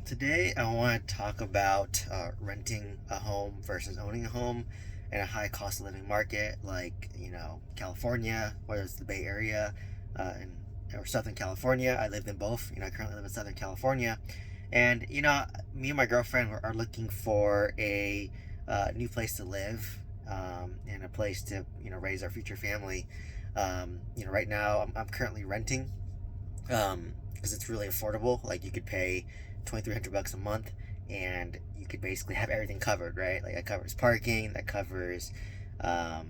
Today I want to talk about renting a home versus owning a home in a high cost of living market like, California, whether it's the Bay Area or Southern California. I lived in both. I currently live in Southern California. And, me and my girlfriend are looking for a new place to live and a place to, raise our future family. Right now I'm currently renting because it's really affordable. Like you could pay $2,300 a month, and you could basically have everything covered, right? Like that covers parking, that covers. I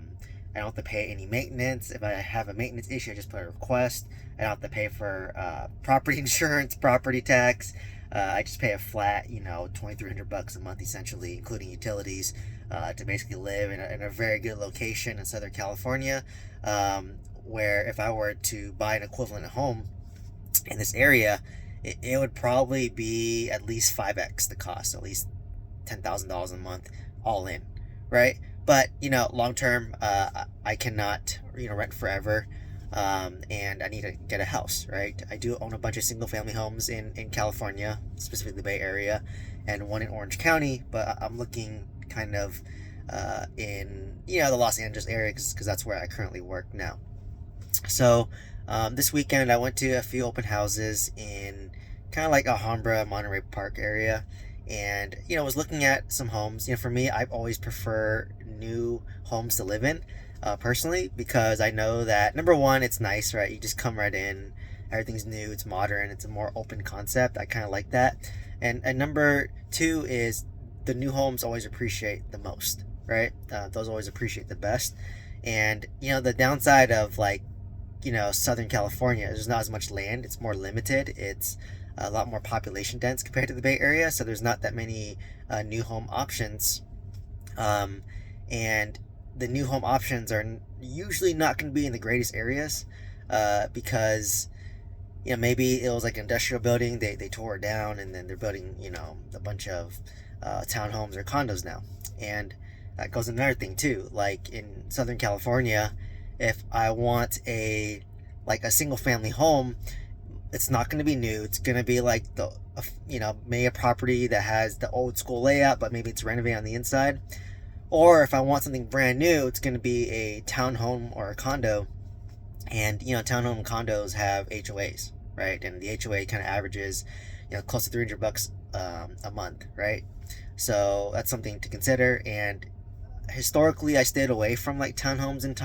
don't have to pay any maintenance. If I have a maintenance issue, I just put a request. I don't have to pay for property insurance, property tax. I just pay a flat, $2,300 a month, essentially, including utilities, to basically live in a very good location in Southern California. Where if I were to buy an equivalent home in this area, it would probably be at least 5x the cost, at least $10,000 a month, all in, right? But long term, I cannot rent forever, and I need to get a house, right? I do own a bunch of single family homes in California, specifically the Bay Area, and one in Orange County. But I'm looking kind of in the Los Angeles area because that's where I currently work now. So this weekend I went to a few open houses in kind of like Alhambra, Monterey Park area, and was looking at some homes. For me, I always prefer new homes to live in, personally, because I know that number one, it's nice, right? You just come right in, everything's new, it's modern, it's a more open concept. I kind of like that. And number two is the new homes always appreciate the most, right? Those always appreciate the best. And the downside of like Southern California, there's not as much land. It's more limited. It's a lot more population dense compared to the Bay Area, so there's not that many new home options. And the new home options are usually not going to be in the greatest areas, because maybe it was like an industrial building, they tore it down, and then they're building a bunch of townhomes or condos now. And that goes another thing too, like in Southern California, if I want a single family home, it's not going to be new. It's going to be like maybe a property that has the old school layout, but maybe it's renovated on the inside. Or if I want something brand new, it's going to be a townhome or a condo. And townhome and condos have HOAs, right? And the HOA kind of averages close to $300 a month, right? So that's something to consider. And historically, I stayed away from like townhomes and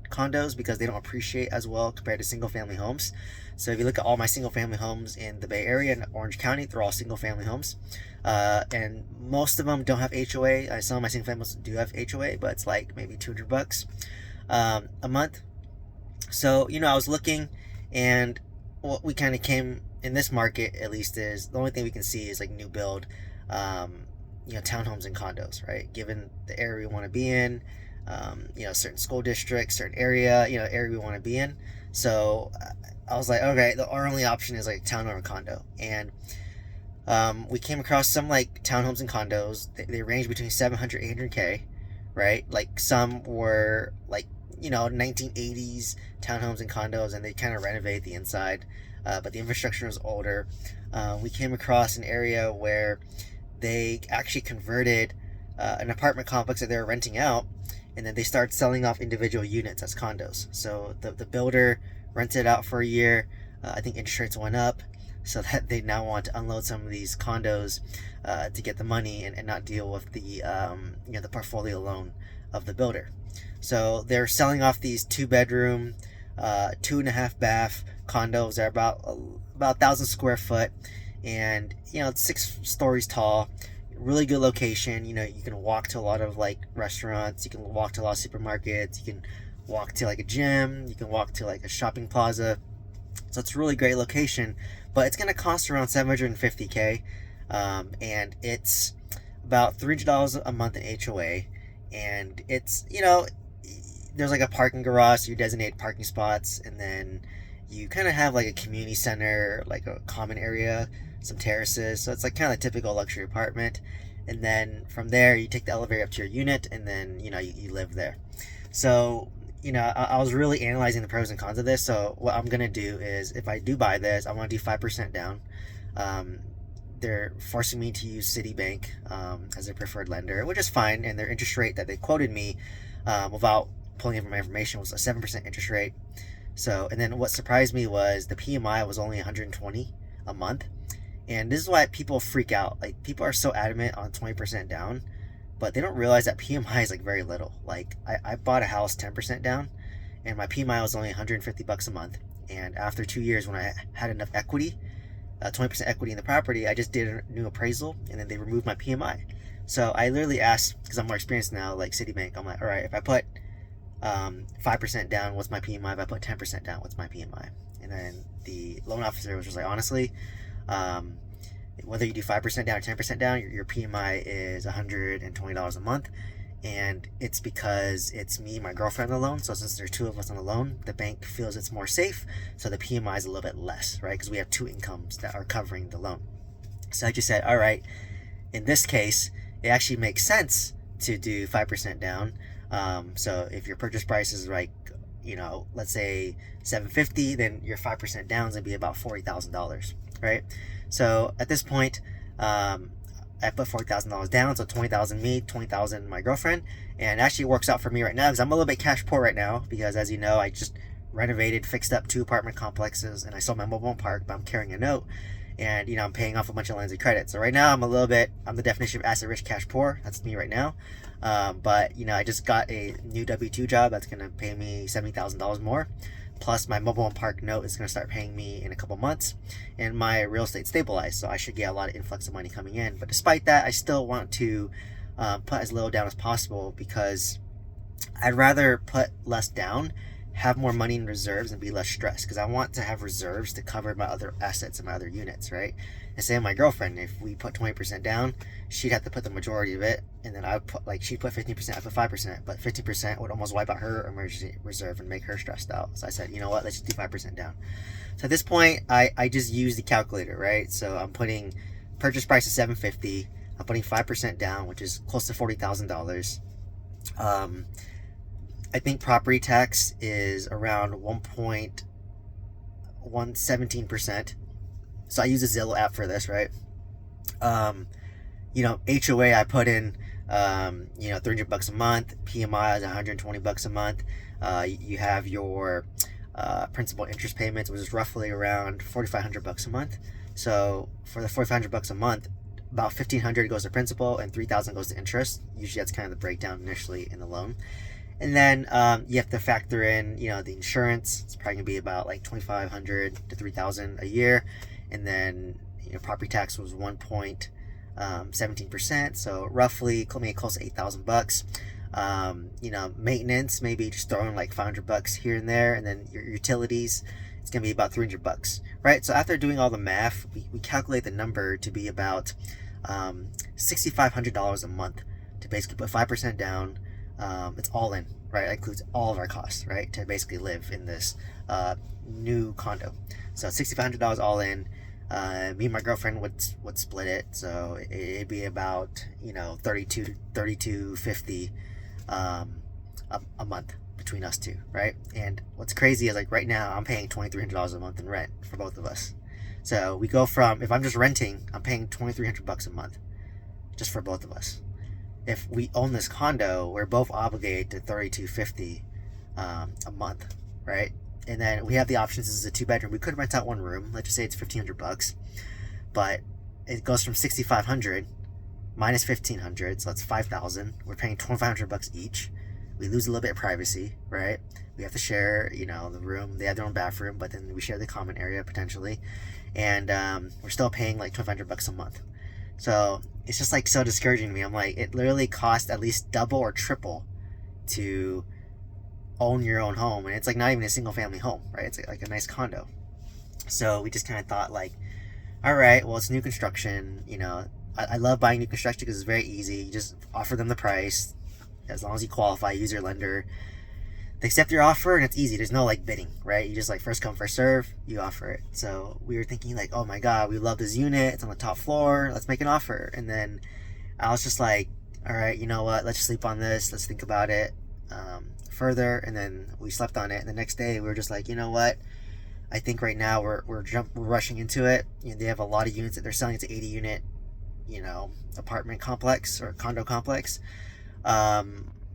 condos because they don't appreciate as well compared to single family homes. So if you look at all my single family homes in the Bay Area and Orange County, they're all single family homes, and most of them don't have HOA. Some of my single families do have HOA, but it's like maybe $200 a month. So I was looking, and what we kind of came in this market, at least, is the only thing we can see is like new build townhomes and condos, right? Given the area we want to be in, certain school districts, certain area we want to be in. So I was like, okay, our only option is like townhome or condo. And we came across some like townhomes and condos. They range between 700, 800K, right? Like some were like, 1980s townhomes and condos, and they kind of renovate the inside, but the infrastructure was older. We came across an area where they actually converted an apartment complex that they were renting out, and then they started selling off individual units as condos. So the builder rented it out for a year. I think interest rates went up, so that they now want to unload some of these condos to get the money and not deal with the the portfolio loan of the builder. So they're selling off these 2-bedroom, 2.5 bath condos. They're about 1,000 square foot, and it's 6 stories tall. Really good location. You can walk to a lot of like restaurants, you can walk to a lot of supermarkets, you can walk to like a gym, you can walk to like a shopping plaza. So it's a really great location, but it's going to cost around 750K, and it's about $300 a month in HOA. And it's there's like a parking garage, so you designate parking spots, and then you kind of have like a community center, like a common area, some terraces. So it's like kind of a typical luxury apartment. And then from there, you take the elevator up to your unit, and then you live there. So I was really analyzing the pros and cons of this. So what I'm gonna do is, if I do buy this, I want to do 5% down. they're forcing me to use Citibank as a preferred lender, which is fine. And their interest rate that they quoted me without pulling in my information was a 7% interest rate. So, and then what surprised me was the PMI was only 120 a month. And this is why people freak out. Like, people are so adamant on 20% down, but they don't realize that PMI is like very little. Like, I bought a house 10% down, and my PMI was only $150 a month. And after 2 years, when I had enough equity, 20% equity in the property, I just did a new appraisal, and then they removed my PMI. So I literally asked, because I'm more experienced now, like Citibank, I'm like, all right, if I put 5% down, what's my PMI? If I put 10% down, what's my PMI? And then the loan officer was just like, honestly, whether you do 5% down or 10% down, your PMI is $120 a month. And it's because it's me and my girlfriend on the loan. So since there's two of us on the loan, the bank feels it's more safe. So the PMI is a little bit less, right? Because we have two incomes that are covering the loan. So I just said, all right, in this case, it actually makes sense to do 5% down. So if your purchase price is like, let's say $750, then your 5% down is going to be about $40,000, right? So at this point, I put $40,000 down, so $20,000 me, $20,000 my girlfriend, and it actually works out for me right now because I'm a little bit cash poor right now because, as you know, I just renovated, fixed up 2 apartment complexes, and I sold my mobile home park, but I'm carrying a note, and I'm paying off a bunch of lines of credit. So right now I'm the definition of asset rich, cash poor. That's me right now. But I just got a new W-2 job that's gonna pay me $70,000 more. Plus my mobile home park note is going to start paying me in a couple months, and my real estate stabilized, so I should get a lot of influx of money coming in. But despite that, I still want to put as little down as possible because I'd rather put less down, have more money in reserves, and be less stressed, because I want to have reserves to cover my other assets and my other units, right? And same with my girlfriend, if we put 20% down, she'd have to put the majority of it, and then I would put, she'd put 15%, I put 5%, but 15% would almost wipe out her emergency reserve and make her stressed out. So I said, you know what, let's just do 5% down. So at this point, I just use the calculator, right? So I'm putting purchase price of $750, I'm putting 5% down, which is close to $40,000. I think property tax is around 1.117%. So I use a Zillow app for this, right? HOA I put in, $300 a month. PMI is $120 a month. You have your principal interest payments, which is roughly around $4,500 a month. So for the $4,500 a month, about $1,500 goes to principal and $3,000 goes to interest. Usually that's kind of the breakdown initially in the loan. And then you have to factor in, the insurance. It's probably gonna be about like $2,500 to $3,000 a year. And then, property tax was 1.17%, so roughly close to $8,000. Maintenance, maybe just throwing like $500 here and there, and then your utilities, it's gonna be about $300, right? So after doing all the math, we calculate the number to be about $6,500 a month to basically put 5% down. It's all in, right? It includes all of our costs, right, to basically live in this new condo. So $6,500 all in. Me and my girlfriend would split it, so it'd be about $32.50 a month between us two, right? And what's crazy is, like, right now I'm paying $2,300 a month in rent for both of us. So we go from, if I'm just renting, I'm paying $2,300 a month just for both of us. If we own this condo, we're both obligated to $32.50 a month, right? And then we have the options. This is a 2-bedroom. We could rent out one room. Let's just say it's $1,500, but it goes from $6,500 minus $1,500, so that's $5,000. We're paying $2,500 each. We lose a little bit of privacy, right? We have to share, the room. They have their own bathroom, but then we share the common area potentially, and we're still paying like $2,500 a month. So it's just like so discouraging to me. I'm like, it literally costs at least double or triple to own your own home, and it's like not even a single family home, right? It's like a nice condo. So we just kind of thought, like, all right, well, it's new construction. I love buying new construction because it's very easy. You just offer them the price, as long as you qualify, use your lender, they accept your offer, and it's easy. There's no like bidding, right? You just like first come first serve, you offer it. So we were thinking like, oh my god, we love this unit, it's on the top floor, let's make an offer. And then I was just like, all right, you know what, let's sleep on this, let's think about it further. And then we slept on it, and the next day we were just like, you know what, I think right now we're rushing into it. They have a lot of units that they're selling. It's an 80 unit, apartment complex or condo complex.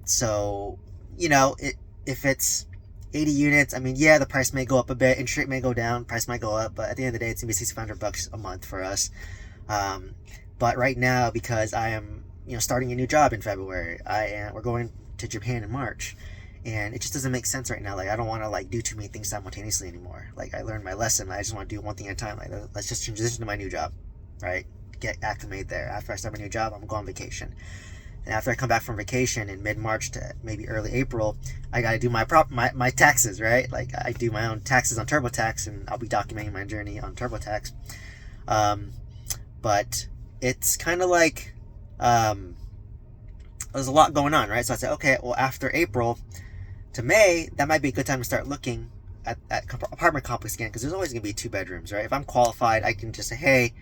So, if it's 80 units, I mean, yeah, the price may go up a bit, interest rate may go down, price might go up, but at the end of the day, it's gonna be $6,500 a month for us. But right now, because I am, starting a new job in February, we're going to Japan in March, and it just doesn't make sense right now. Like, I don't want to like do too many things simultaneously anymore. Like, I learned my lesson. I just want to do one thing at a time. Like, let's just transition to my new job, right? Get acclimated there. After I start my new job, I'm going on vacation. And after I come back from vacation in mid-March to maybe early April, I got to do my taxes, right? Like, I do my own taxes on TurboTax, and I'll be documenting my journey on TurboTax. But it's kind of like there's a lot going on, right? So I said, okay, well, after April to May, that might be a good time to start looking at apartment complex again, because there's always going to be 2 bedrooms, right? If I'm qualified, I can just say, hey,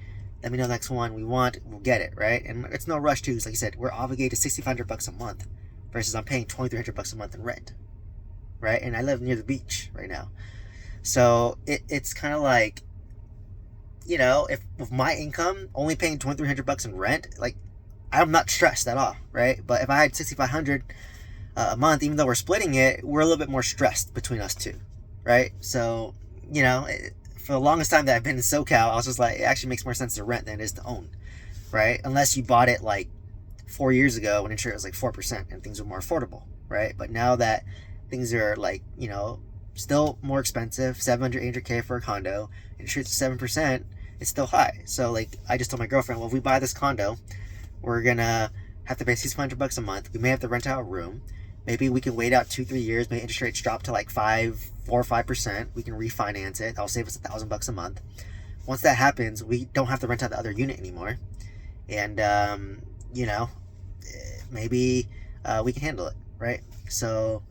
let me know the next one we want, we'll get it, right? And it's no rush too. Like I said, we're obligated to $6,500 a month versus I'm paying $2,300 a month in rent, right? And I live near the beach right now. So it's kind of like, if with my income only paying $2,300 in rent, like, I'm not stressed at all, right? But if I had $6,500 a month, even though we're splitting it, we're a little bit more stressed between us two, right? So, for the longest time that I've been in SoCal, I was just like, it actually makes more sense to rent than it is to own, right? Unless you bought it like 4 years ago when interest was like 4% and things were more affordable, right? But now that things are like, still more expensive, 700, 800K for a condo, interest 7%, it's still high. So like, I just told my girlfriend, well, if we buy this condo, we're gonna have to pay $600 a month. We may have to rent out a room. Maybe we can wait out 2-3 years. Maybe interest rates drop to like 4 or 5%. We can refinance it. That'll save us $1,000 a month. Once that happens, we don't have to rent out the other unit anymore, and maybe we can handle it, right? So,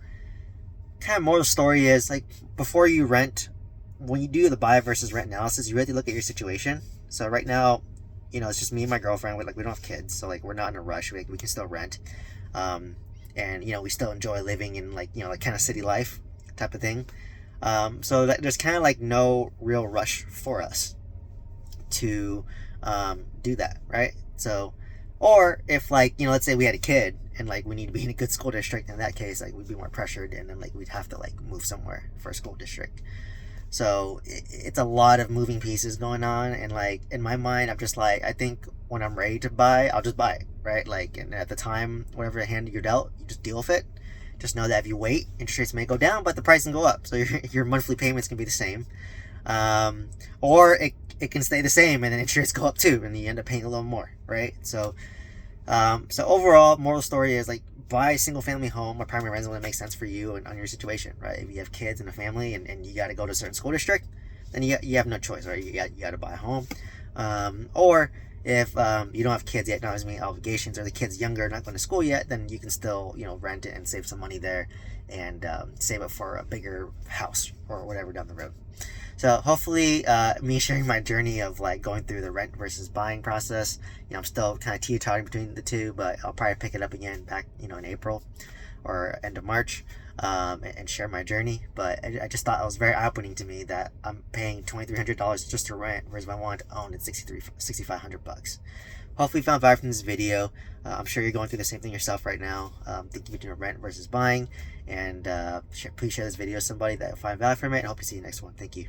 kind of moral of the story is, like, before you rent, when you do the buy versus rent analysis, you really look at your situation. So right now, it's just me and my girlfriend. We don't have kids, so like we're not in a rush. We can still rent, and we still enjoy living in like kind of city life type of thing. So that there's kind of like no real rush for us to do that, right? So, or if like let's say we had a kid and like we need to be in a good school district, in that case like we'd be more pressured, and then like we'd have to like move somewhere for a school district. So it's a lot of moving pieces going on, and like in my mind, I'm just like, I think when I'm ready to buy, I'll just buy it, right? Like, and at the time, whatever hand you're dealt, you just deal with it. Just know that if you wait, interest rates may go down, but the price can go up. So your monthly payments can be the same, or it can stay the same, and then interest rates go up too, and you end up paying a little more, right? So overall, moral story is like, buy a single family home, a primary residence when it makes sense for you and on your situation, right? If you have kids and a family and you got to go to a certain school district, then you have no choice, right? You got to buy a home. Or if you don't have kids yet, not as many obligations, or the kid's younger, not going to school yet, then you can still rent it and save some money there, and save it for a bigger house or whatever down the road. So hopefully, me sharing my journey of like going through the rent versus buying process, I'm still kind of teeter-tottering between the two, but I'll probably pick it up again back, in April or end of March, and share my journey. But I just thought it was very eye-opening to me that I'm paying $2,300 just to rent, whereas if I wanted to own, it's $6,500. Hopefully you found value from this video. I'm sure you're going through the same thing yourself right now, thinking between rent versus buying, and please share this video with somebody that will find value from it, and I hope to see you next one. Thank you.